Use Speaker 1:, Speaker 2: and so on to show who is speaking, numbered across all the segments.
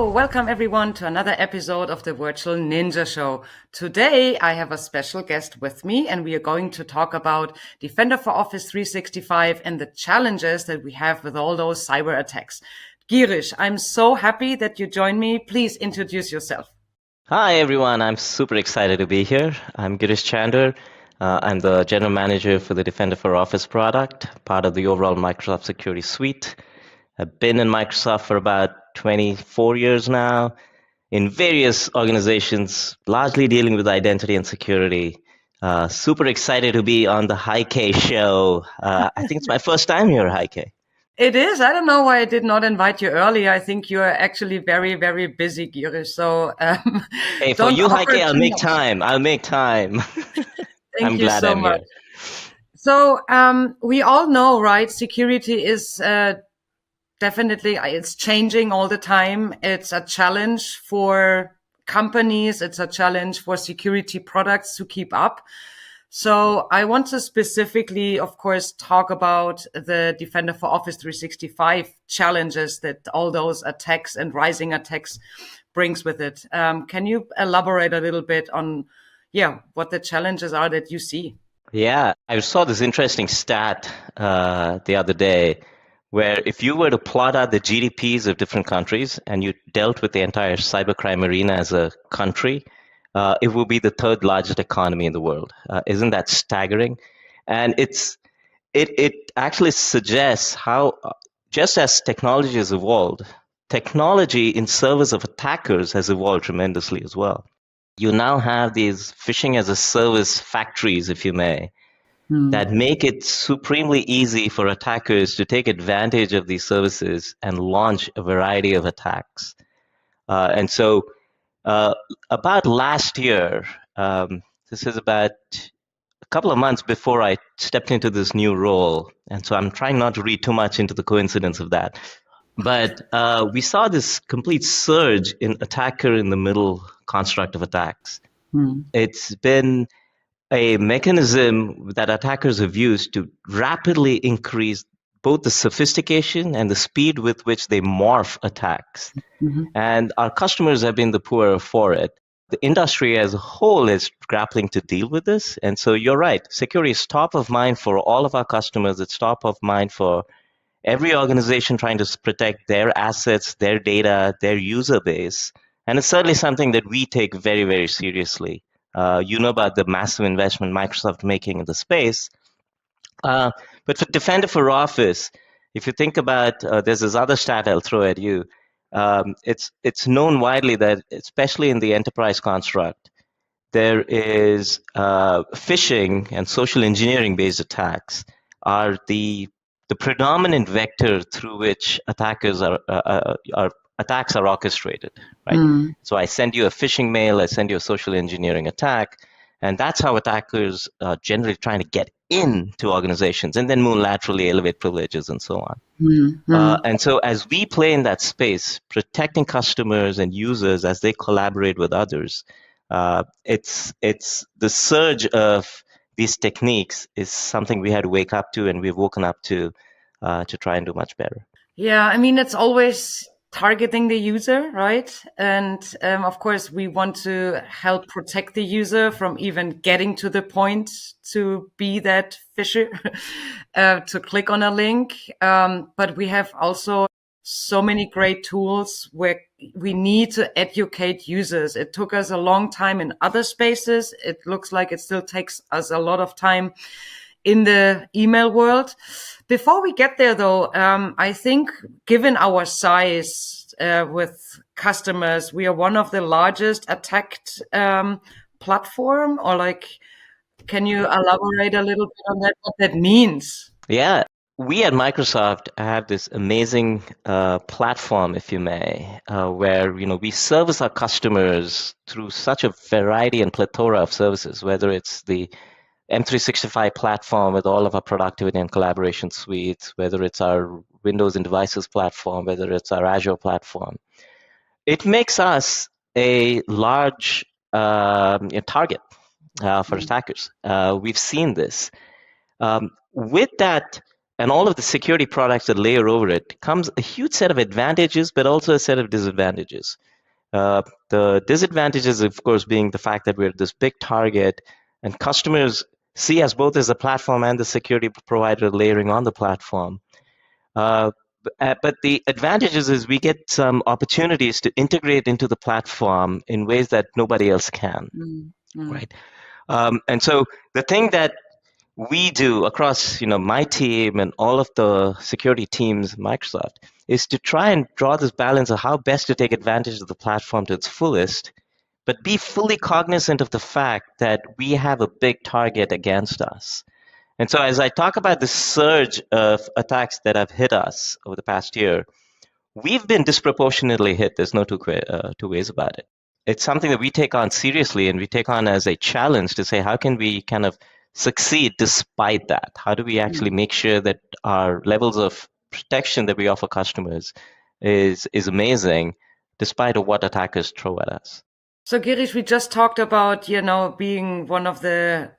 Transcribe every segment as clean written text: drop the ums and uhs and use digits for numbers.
Speaker 1: Hello, welcome everyone to another episode of the Virtual Ninja Show. Today I have a special guest with me and we are going to talk about Defender for Office 365 and the challenges that we have with all those cyber attacks. Girish, I'm so happy that you joined me. Please introduce yourself.
Speaker 2: Hi everyone, I'm super excited to be here. I'm Girish Chander. I'm the General Manager for the Defender for Office product, part of the overall Microsoft Security Suite. I've been in Microsoft for about 24 years now, in various organizations, largely dealing with identity and security. Super excited to be on the Hi-K show. I think it's my first time here, Hi-K.
Speaker 1: It is. I don't know why I did not invite you earlier. I think you are actually very, very busy, Girish. So
Speaker 2: Hey, for you, Hi-K, I'll make time. I'll make time.
Speaker 1: Thank you so much. So we all know, right? Security is definitely, it's changing all the time. It's a challenge for companies. It's a challenge for security products to keep up. So I want to specifically, of course, talk about the Defender for Office 365 challenges that all those attacks and rising attacks brings with it. Can you elaborate a little bit on, what the challenges are that you see?
Speaker 2: Yeah, I saw this interesting stat the other day, where if you were to plot out the GDPs of different countries and you dealt with the entire cybercrime arena as a country, it will be the third largest economy in the world. Isn't that staggering? And it actually suggests how, just as technology has evolved, technology in service of attackers has evolved tremendously as well. You now have these phishing as a service factories, if you may, that make it supremely easy for attackers to take advantage of these services and launch a variety of attacks. And so about last year, this is about a couple of months before I stepped into this new role. And so I'm trying not to read too much into the coincidence of that. But we saw this complete surge in attacker in the middle construct of attacks. It's been a mechanism that attackers have used to rapidly increase both the sophistication and the speed with which they morph attacks. And our customers have been the poorer for it. The industry as a whole is grappling to deal with this. And so you're right, security is top of mind for all of our customers. It's top of mind for every organization trying to protect their assets, their data, their user base. And it's certainly something that we take very, very seriously. You know about the massive investment Microsoft making in the space. But for Defender for Office, if you think about, there's this other stat I'll throw at you. It's known widely that, especially in the enterprise construct, there is phishing and social engineering-based attacks are the predominant vector through which attacks are orchestrated, right? So I send you a phishing mail, I send you a social engineering attack, and that's how attackers are generally trying to get into organizations and then unilaterally elevate privileges and so on. And so as we play in that space, protecting customers and users as they collaborate with others, it's the surge of these techniques is something we had to wake up to, and we've woken up to try and do much better.
Speaker 1: Yeah, I mean, it's always targeting the user, right? And of course, we want to help protect the user from even getting to the point to be that fisher, to click on a link. But we have also so many great tools where we need to educate users. It took us a long time in other spaces. It looks like it still takes us a lot of time in the email world. Before we get there, though, I think given our size with customers, we are one of the largest attacked platform. Or can you elaborate a little bit on that? What that means?
Speaker 2: Yeah, we at Microsoft have this amazing platform, if you may, where we service our customers through such a variety and plethora of services, whether it's the M365 platform with all of our productivity and collaboration suites, whether it's our Windows and Devices platform, whether it's our Azure platform. It makes us a large target for attackers. We've seen this. With that, and all of the security products that layer over it comes a huge set of advantages, but also a set of disadvantages. The disadvantages, of course, being the fact that we're this big target and customers see us both as a platform and the security provider layering on the platform. But the advantages is we get some opportunities to integrate into the platform in ways that nobody else can, right? And so the thing that we do across, my team and all of the security teams, Microsoft, is to try and draw this balance of how best to take advantage of the platform to its fullest, but be fully cognizant of the fact that we have a big target against us. And so as I talk about the surge of attacks that have hit us over the past year, we've been disproportionately hit. There's no two ways about it. It's something that we take on seriously, and we take on as a challenge to say, how can we kind of succeed despite that? How do we actually make sure that our levels of protection that we offer customers is amazing, despite of what attackers throw at us?
Speaker 1: So Girish, we just talked about, being one of the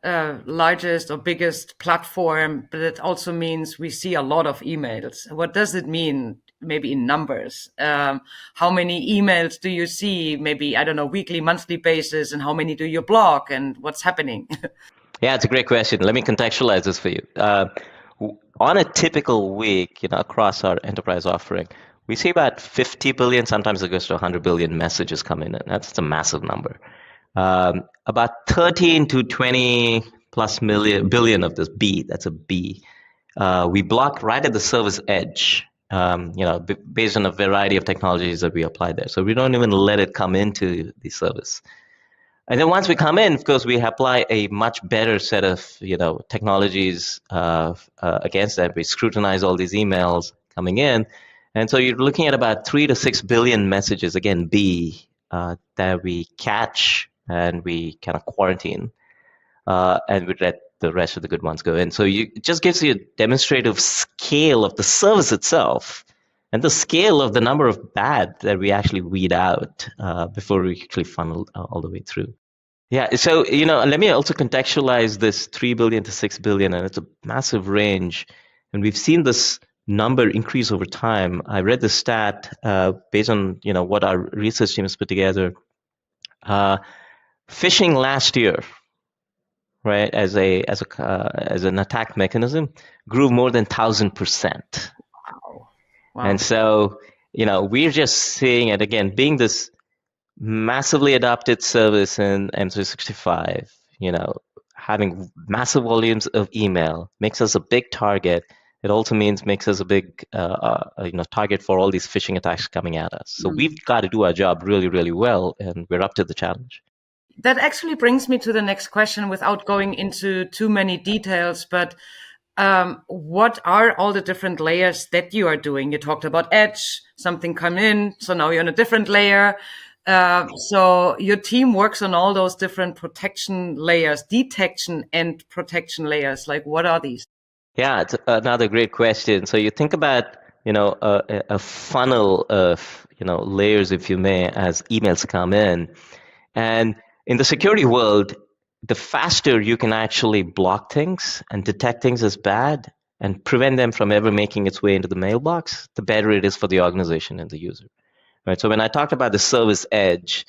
Speaker 1: largest or biggest platform, but it also means we see a lot of emails. What does it mean, maybe in numbers? How many emails do you see, maybe, I don't know, weekly, monthly basis, and how many do you block, and what's happening?
Speaker 2: Yeah, it's a great question. Let me contextualize this for you. On a typical week, across our enterprise offering, we see about 50 billion, sometimes it goes to 100 billion messages come in. And that's a massive number. About 13 to 20 plus billion of this B, that's a B, we block right at the service edge, based on a variety of technologies that we apply there. So we don't even let it come into the service. And then once we come in, of course, we apply a much better set of technologies against that. We scrutinize all these emails coming in. And so you're looking at about 3 to 6 billion messages, again, B, that we catch and we kind of quarantine. And we let the rest of the good ones go in. So it just gives you a demonstrative scale of the service itself and the scale of the number of bad that we actually weed out before we actually funnel all the way through. Yeah, so, let me also contextualize this 3 billion to 6 billion, and it's a massive range. And we've seen this number increase over time. I read the stat based on, what our research team has put together. Phishing last year, right, as an attack mechanism, grew more than 1,000%. Wow. And so, we're just seeing it again, being this massively adopted service in M365, having massive volumes of email makes us a big target. It also makes us a big target for all these phishing attacks coming at us. So we've got to do our job really, really well, and we're up to the challenge.
Speaker 1: That actually brings me to the next question without going into too many details, but what are all the different layers that you are doing? You talked about edge, something come in, so now you're on a different layer. So your team works on all those different protection layers, detection and protection layers. Like, what are these?
Speaker 2: Yeah, it's another great question. So you think about, a funnel of, layers, if you may, as emails come in. And in the security world, the faster you can actually block things and detect things as bad and prevent them from ever making its way into the mailbox, the better it is for the organization and the user. Right. So when I talked about the service edge,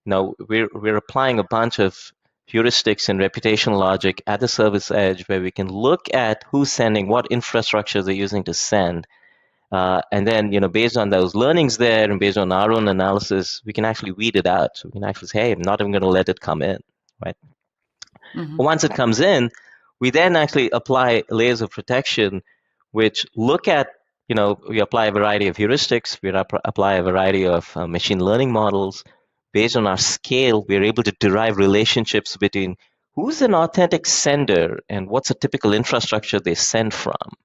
Speaker 2: we're applying a bunch of heuristics and reputational logic at the service edge where we can look at who's sending, what infrastructure they're using to send. And then, based on those learnings there and based on our own analysis, we can actually weed it out. So we can actually say, hey, I'm not even going to let it come in, right? Mm-hmm. But once it comes in, we then actually apply layers of protection, which look at, we apply a variety of heuristics, we apply a variety of machine learning models. Based on our scale, we're able to derive relationships between who's an authentic sender and what's a typical infrastructure they send from.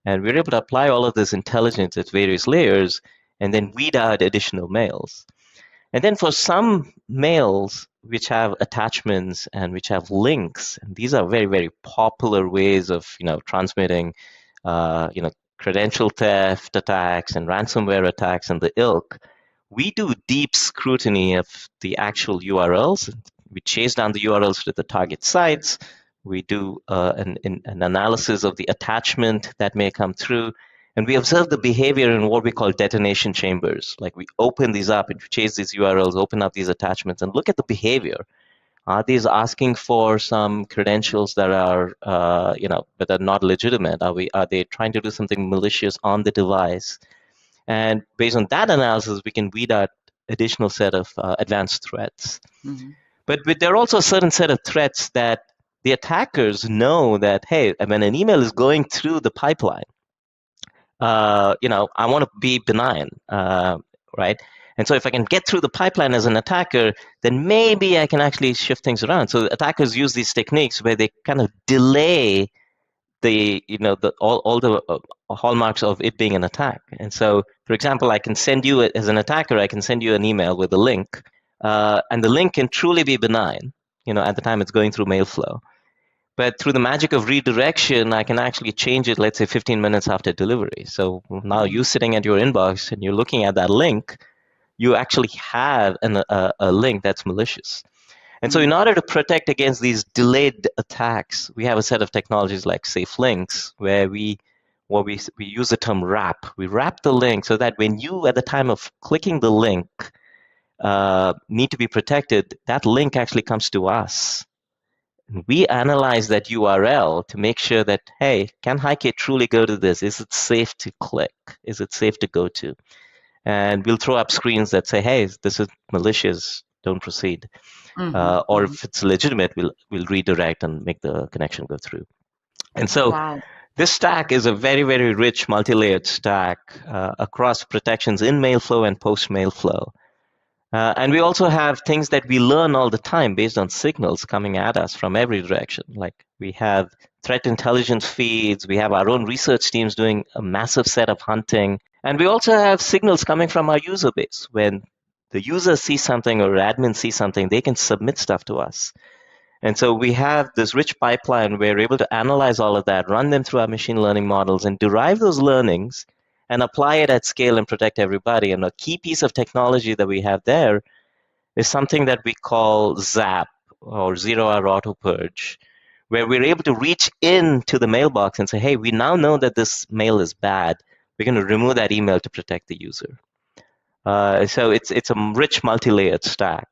Speaker 2: And we're able to apply all of this intelligence at various layers and then weed out additional mails. And then for some mails which have attachments and which have links, and these are very, very popular ways of, transmitting, credential theft attacks and ransomware attacks and the ilk, we do deep scrutiny of the actual URLs. We chase down the URLs to the target sites. We do an analysis of the attachment that may come through. And we observe the behavior in what we call detonation chambers. Like we open these up and chase these URLs, open up these attachments, and look at the behavior. Are these asking for some credentials that are, that are not legitimate? Are they trying to do something malicious on the device? And based on that analysis, we can weed out additional set of advanced threats.
Speaker 1: Mm-hmm.
Speaker 2: But there are also a certain set of threats that the attackers know that, hey, when an email is going through the pipeline, I want to be benign, right? And so if I can get through the pipeline as an attacker, then maybe I can actually shift things around. So attackers use these techniques where they kind of delay all the hallmarks of it being an attack. And so, for example, I can send you, as an attacker, I can send you an email with a link, and the link can truly be benign, at the time it's going through mail flow. But through the magic of redirection, I can actually change it, let's say 15 minutes after delivery. So now you sitting at your inbox and you're looking at that link, you actually have a link that's malicious. And so in order to protect against these delayed attacks, we have a set of technologies like safe links, where we use the term wrap. We wrap the link so that when you, at the time of clicking the link, need to be protected, that link actually comes to us. And we analyze that URL to make sure that, hey, can Heike truly go to this? Is it safe to click? Is it safe to go to? And we'll throw up screens that say, hey, this is malicious, don't proceed. Or if it's legitimate, we'll redirect and make the connection go through. And so this stack is a very, very rich multi-layered stack across protections in mail flow and post-mail flow. And we also have things that we learn all the time based on signals coming at us from every direction. Like we have threat intelligence feeds, we have our own research teams doing a massive set of hunting, and we also have signals coming from our user base. When the user sees something or admin sees something, they can submit stuff to us. And so we have this rich pipeline. We're able to analyze all of that, run them through our machine learning models, and derive those learnings and apply it at scale and protect everybody. And a key piece of technology that we have there is something that we call ZAP, or zero-hour auto purge, where we're able to reach into the mailbox and say, hey, we now know that this mail is bad. We're going to remove that email to protect the user. So it's a rich multi-layered stack.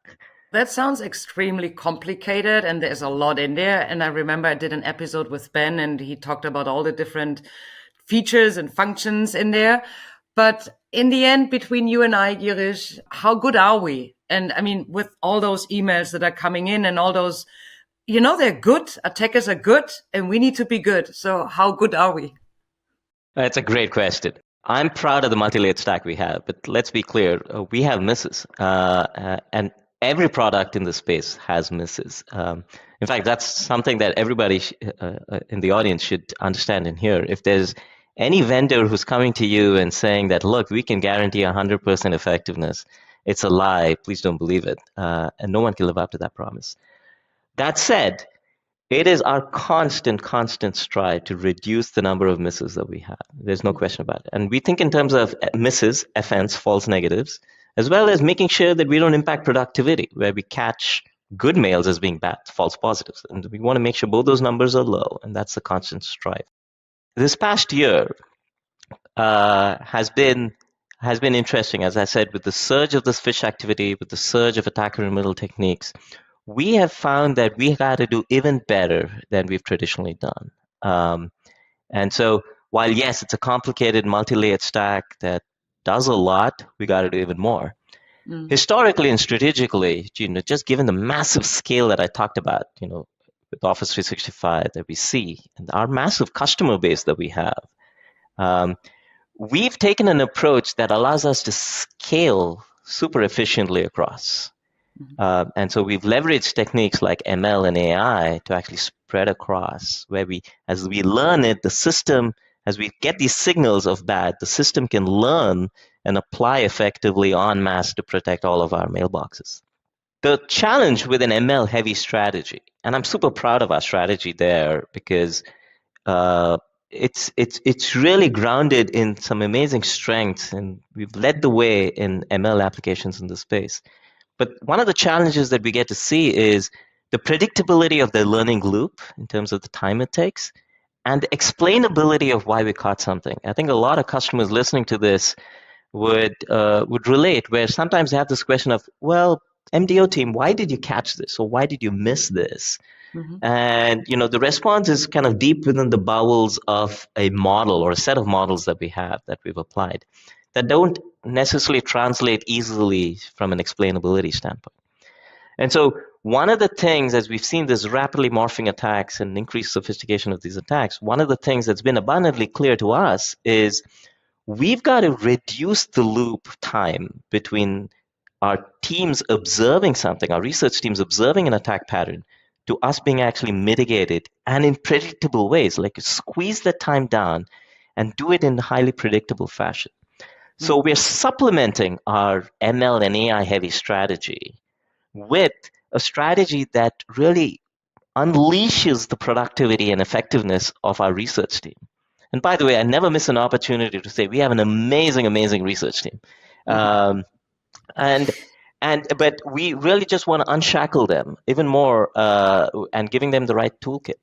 Speaker 1: That sounds extremely complicated, and there's a lot in there. And I remember I did an episode with Ben, and he talked about all the different features and functions in there. But in the end, between you and I, Girish, how good are we? And I mean, with all those emails that are coming in and all those, they're good. Attackers are good, and we need to be good. So how good are we?
Speaker 2: That's a great question. I'm proud of the multi-layered stack we have, but let's be clear, we have misses. And every product in the space has misses. In fact, that's something that everybody in the audience should understand and hear. If there's any vendor who's coming to you and saying that, look, we can guarantee 100% effectiveness, it's a lie. Please don't believe it. And no one can live up to that promise. That said, it is our constant strive to reduce the number of misses that we have. There's no question about it. And we think in terms of misses, FNs, false negatives, as well as making sure that we don't impact productivity, where we catch good mails as being bad, false positives. And we want to make sure both those numbers are low, and that's the constant strive. This past year has been interesting, as I said, with the surge of this phish activity, with the surge of attacker in middle techniques. We have found that we got to do even better than we've traditionally done. And so while, yes, it's a complicated multi-layered stack that does a lot, we got to do even more. Historically and strategically, just given the massive scale that I talked about, with Office 365 that we see, and our massive customer base that we have, we've taken an approach that allows us to scale super efficiently across. And so we've leveraged techniques like ML and AI to actually spread across, where as we learn it, the system, as we get these signals of bad, the system can learn and apply effectively en masse to protect all of our mailboxes. The challenge with an ML heavy strategy, and I'm super proud of our strategy there, because it's really grounded in some amazing strengths, and we've led the way in ML applications in the space. But one of the challenges that we get to see is the predictability of the learning loop in terms of the time it takes, and the explainability of why we caught something. I think a lot of customers listening to this would relate, where sometimes they have this question of, well, MDO team, why did you catch this, or why did you miss this?
Speaker 1: Mm-hmm.
Speaker 2: And the response is kind of deep within the bowels of a model or a set of models that we have, that we've applied, that don't necessarily translate easily from an explainability standpoint. And so one of the things, as we've seen this rapidly morphing attacks and increased sophistication of these attacks, one of the things that's been abundantly clear to us is we've got to reduce the loop time between our teams observing something, our research teams observing an attack pattern, to us being actually mitigated, and in predictable ways, like squeeze the time down and do it in a highly predictable fashion. So we're supplementing our ML and AI heavy strategy with a strategy that really unleashes the productivity and effectiveness of our research team. And by the way, I never miss an opportunity to say we have an amazing, amazing research team. But we really just want to unshackle them even more, and giving them the right toolkit,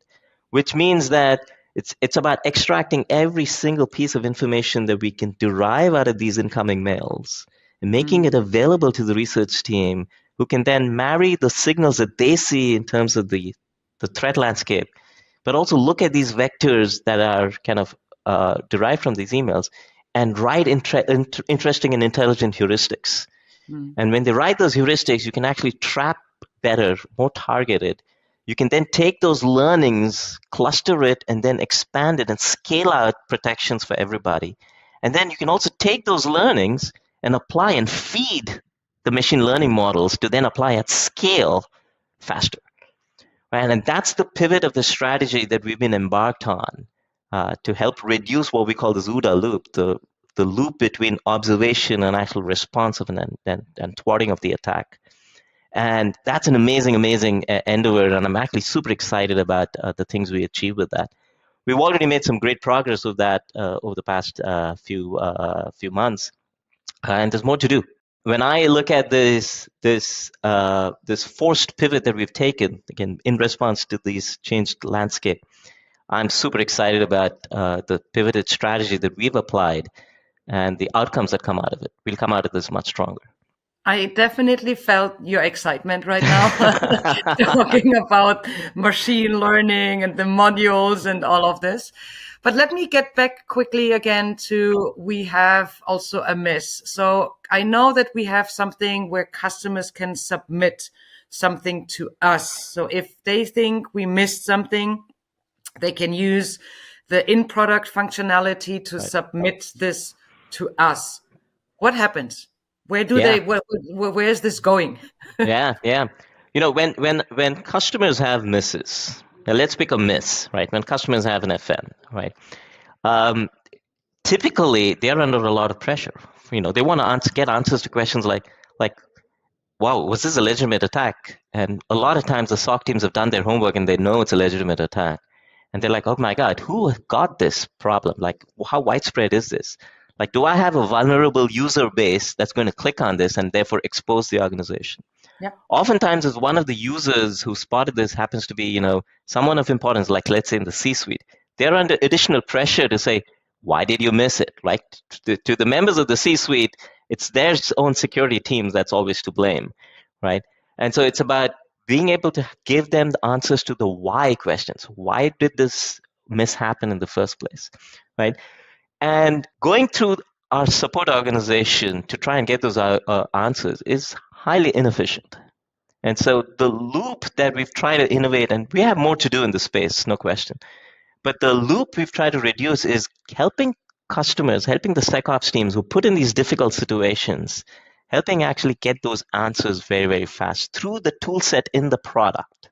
Speaker 2: which means that it's about extracting every single piece of information that we can derive out of these incoming mails and making it available to the research team, who can then marry the signals that they see in terms of the threat landscape, but also look at these vectors that are kind of derived from these emails and write interesting and intelligent heuristics. And when they write those heuristics, you can actually trap better, more targeted. You can then take those learnings, cluster it, and then expand it and scale out protections for everybody. And then you can also take those learnings and apply and feed the machine learning models to then apply at scale faster. Right? And that's the pivot of the strategy that we've been embarked on to help reduce what we call the OODA loop, the loop between observation and actual response of and thwarting of the attack. And that's an amazing, amazing endeavor, and I'm actually super excited about the things we achieved with that. We've already made some great progress with that over the past few months, and there's more to do. When I look at this forced pivot that we've taken, again, in response to these changed landscape, I'm super excited about the pivoted strategy that we've applied and the outcomes that come out of it. We'll come out of this much stronger.
Speaker 1: I definitely felt your excitement right now talking about machine learning and the modules and all of this. But let me get back quickly again to, we have also a miss. So I know that we have something where customers can submit something to us. So if they think we missed something, they can use the in-product functionality to submit this to us. What happens? Where do they? Where is this going?
Speaker 2: Yeah. When customers have misses, now let's pick a miss, right? When customers have an FN, right? Typically, they're under a lot of pressure. They want to get answers to questions like, wow, was this a legitimate attack? And a lot of times the SOC teams have done their homework and they know it's a legitimate attack. And they're like, oh my God, who got this problem? Like, how widespread is this? Like, do I have a vulnerable user base that's going to click on this and therefore expose the organization?
Speaker 1: Yeah.
Speaker 2: Oftentimes, as one of the users who spotted this happens to be, someone of importance, like let's say in the C-suite, they're under additional pressure to say, why did you miss it? Right? To the members of the C-suite, it's their own security teams that's always to blame, right? And so it's about being able to give them the answers to the why questions. Why did this miss happen in the first place, right? And going through our support organization to try and get those answers is highly inefficient. And so the loop that we've tried to innovate, and we have more to do in this space, no question, but the loop we've tried to reduce is helping customers, helping the SecOps teams who put in these difficult situations, helping actually get those answers very, very fast through the tool set in the product.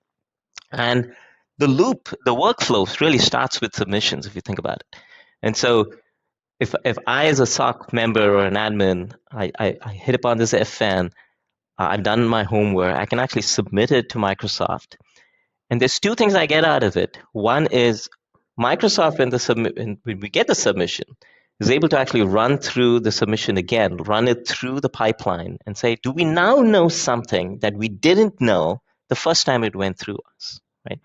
Speaker 2: And the loop, the workflow really starts with submissions, if you think about it. And so if I, as a SOC member or an admin, I hit upon this FN, I've done my homework, I can actually submit it to Microsoft. And there's two things I get out of it. One is Microsoft, when we get the submission, is able to actually run through the submission again, run it through the pipeline and say, do we now know something that we didn't know the first time it went through us, right?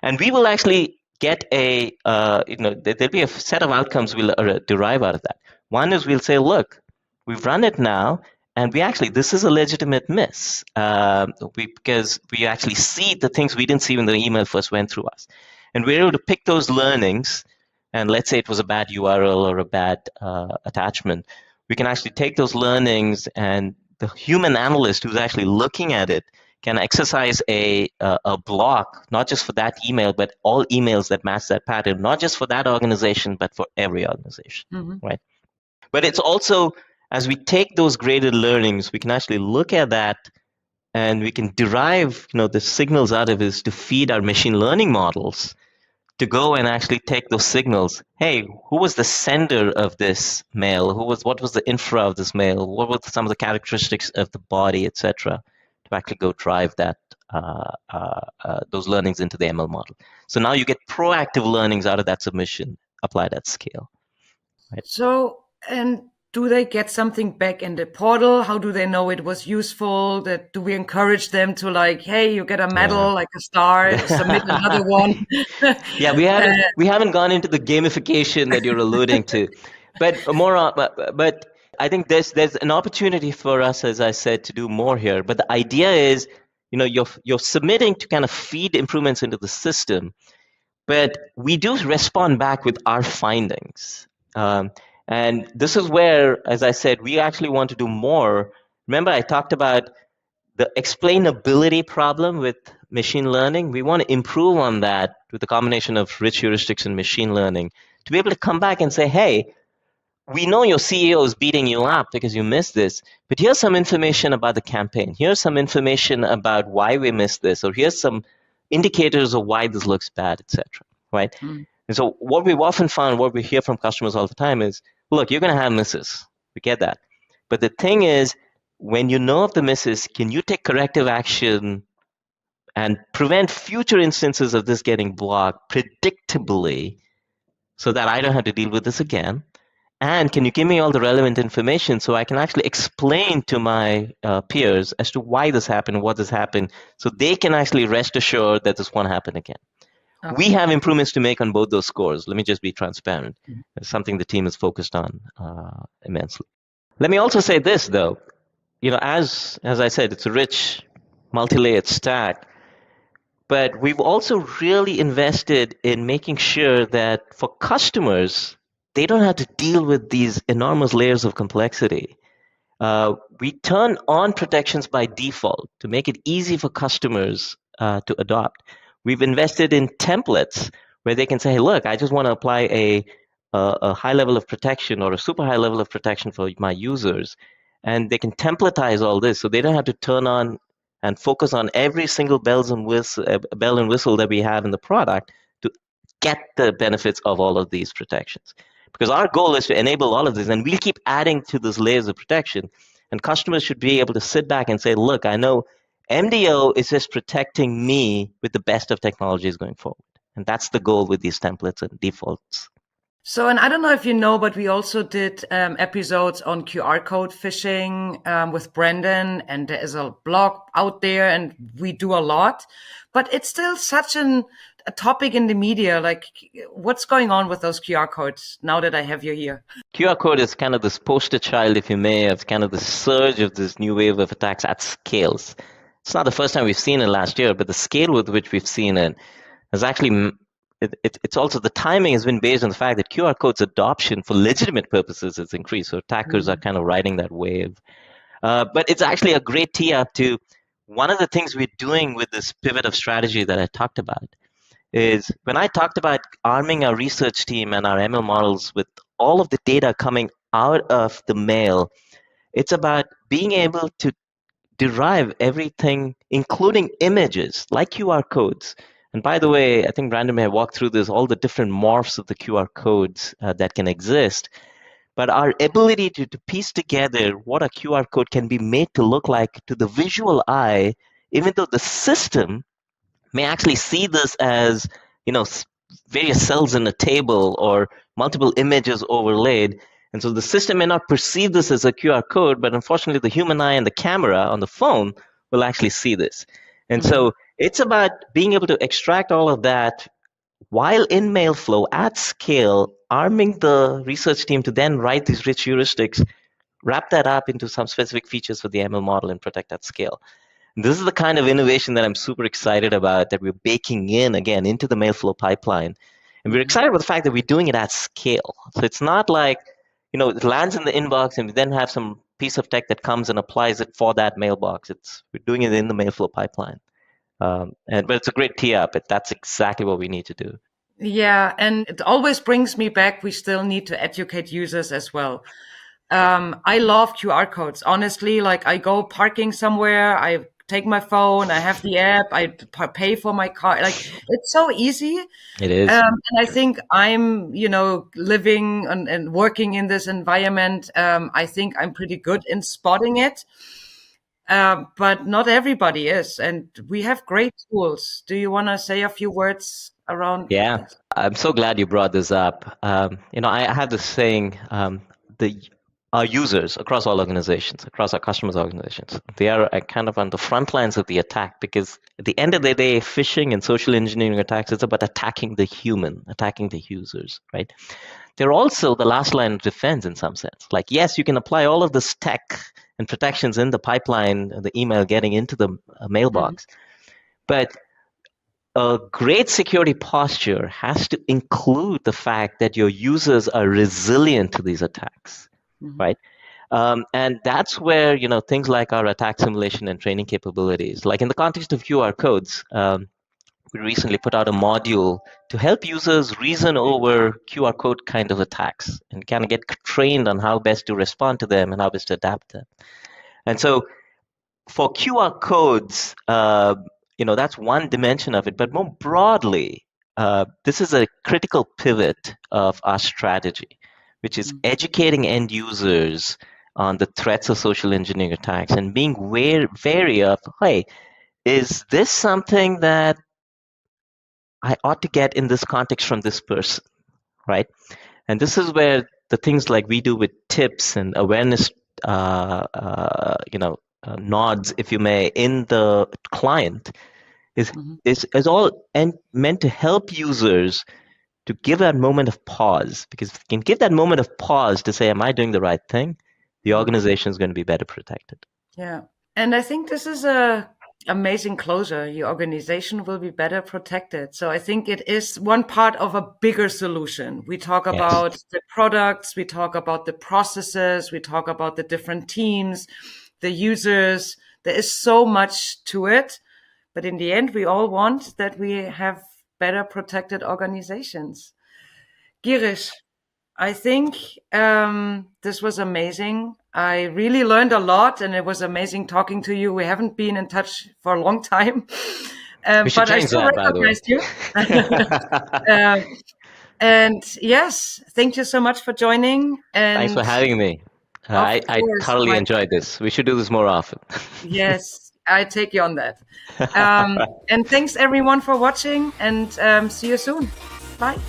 Speaker 2: And we will actually get there'll be a set of outcomes we'll derive out of that. One is we'll say, look, we've run it now, and this is a legitimate miss because we actually see the things we didn't see when the email first went through us. And we're able to pick those learnings, and let's say it was a bad URL or a bad attachment. We can actually take those learnings, and the human analyst who's actually looking at it can exercise a block, not just for that email, but all emails that match that pattern, not just for that organization, but for every organization, right? But it's also, as we take those graded learnings, we can actually look at that, and we can derive, the signals out of this to feed our machine learning models to go and actually take those signals. Hey, who was the sender of this mail? What was the infra of this mail? What were some of the characteristics of the body, etc., to actually go drive that those learnings into the ML model. So now you get proactive learnings out of that submission applied at scale. Right?
Speaker 1: So, and do they get something back in the portal? How do they know it was useful? Do we encourage them to, like, hey, you get a medal, like a star, submit another one?
Speaker 2: Yeah, we haven't gone into the gamification that you're alluding to, but but I think there's an opportunity for us, as I said, to do more here. But the idea is, you're submitting to kind of feed improvements into the system, but we do respond back with our findings. And this is where, as I said, we actually want to do more. Remember, I talked about the explainability problem with machine learning. We want to improve on that with the combination of rich heuristics and machine learning to be able to come back and say, hey, we know your CEO is beating you up because you missed this, but here's some information about the campaign. Here's some information about why we missed this, or here's some indicators of why this looks bad, etc. Right? And so what we've often found, what we hear from customers all the time is, look, you're going to have misses. We get that. But the thing is, when you know of the misses, can you take corrective action and prevent future instances of this getting blocked predictably so that I don't have to deal with this again? And can you give me all the relevant information so I can actually explain to my peers as to why this happened, what this happened, so they can actually rest assured that this won't happen again. Okay. We have improvements to make on both those scores. Let me just be transparent. It's something the team is focused on immensely. Let me also say this, though. As I said, it's a rich, multi-layered stack. But we've also really invested in making sure that for customers, they don't have to deal with these enormous layers of complexity. We turn on protections by default to make it easy for customers to adopt. We've invested in templates where they can say, hey, look, I just want to apply a high level of protection or a super high level of protection for my users. And they can templatize all this so they don't have to turn on and focus on every single bell and whistle that we have in the product to get the benefits of all of these protections. Because our goal is to enable all of this, and we'll keep adding to those layers of protection. And customers should be able to sit back and say, look, I know MDO is just protecting me with the best of technologies going forward. And that's the goal with these templates and defaults.
Speaker 1: So, and I don't know if you know, but we also did episodes on QR code phishing with Brandon, and there is a blog out there, and we do a lot. But it's still such a topic in the media. Like, what's going on with those QR codes now that I have you here?
Speaker 2: QR code is kind of this poster child, if you may, of kind of the surge of this new wave of attacks at scales. It's not the first time we've seen it last year, but the scale with which we've seen it has actually, it's also, the timing has been based on the fact that QR code's adoption for legitimate purposes has increased. So attackers are kind of riding that wave. But it's actually a great tee up to one of the things we're doing with this pivot of strategy that I talked about is when I talked about arming our research team and our ML models with all of the data coming out of the mail, it's about being able to derive everything, including images like QR codes. And by the way, I think Brandon may have walked through this, all the different morphs of the QR codes that can exist. But our ability to piece together what a QR code can be made to look like to the visual eye, even though the system may actually see this as, various cells in a table or multiple images overlaid. And so the system may not perceive this as a QR code, but unfortunately the human eye and the camera on the phone will actually see this. And so it's about being able to extract all of that while in Mailflow at scale, arming the research team to then write these rich heuristics, wrap that up into some specific features for the ML model and protect at scale. This is the kind of innovation that I'm super excited about, that we're baking in again into the Mailflow pipeline. And we're excited about the fact that we're doing it at scale. So it's not like, it lands in the inbox and we then have some piece of tech that comes and applies it for that mailbox. We're doing it in the Mailflow pipeline. But it's a great tee up. That's exactly what we need to do.
Speaker 1: Yeah, and it always brings me back. We still need to educate users as well. I love QR codes. Honestly, like I go parking somewhere, I take my phone, I have the app, I pay for my car. Like it's so easy.
Speaker 2: It is.
Speaker 1: And I think I'm, living and working in this environment. I think I'm pretty good in spotting it. But not everybody is. And we have great tools. Do you want to say a few words around?
Speaker 2: Yeah, I'm so glad you brought this up. I have this saying, our users across all organizations, across our customers' organizations, they are kind of on the front lines of the attack, because at the end of the day, phishing and social engineering attacks, it's about attacking the human, attacking the users, right? They're also the last line of defense in some sense. Like, yes, you can apply all of this tech and protections in the pipeline, the email getting into the mailbox, but a great security posture has to include the fact that your users are resilient to these attacks, right? And that's where, things like our attack simulation and training capabilities, like in the context of QR codes, we recently put out a module to help users reason over QR code kind of attacks and kind of get trained on how best to respond to them and how best to adapt them. And so for QR codes, that's one dimension of it. But more broadly, this is a critical pivot of our strategy, which is educating end users on the threats of social engineering attacks and being wary of, hey, is this something that I ought to get in this context from this person, right? And this is where the things like we do with tips and awareness, nods, if you may, in the client is all meant to help users to give that moment of pause, because if you can give that moment of pause to say, am I doing the right thing? The organization is going to be better protected.
Speaker 1: Yeah. And I think this is a amazing closure. Your organization will be better protected. So I think it is one part of a bigger solution. We talk about the products, we talk about the processes, we talk about the different teams, the users. There is so much to it. But in the end, we all want that we have better protected organizations. Girish, I think this was amazing. I really learned a lot, and it was amazing talking to you. We haven't been in touch for a long time, but I still recognized you. And yes, thank you so much for joining. And
Speaker 2: thanks for having me. I thoroughly enjoyed this. We should do this more often.
Speaker 1: Yes, I take you on that. And thanks everyone for watching, and see you soon. Bye.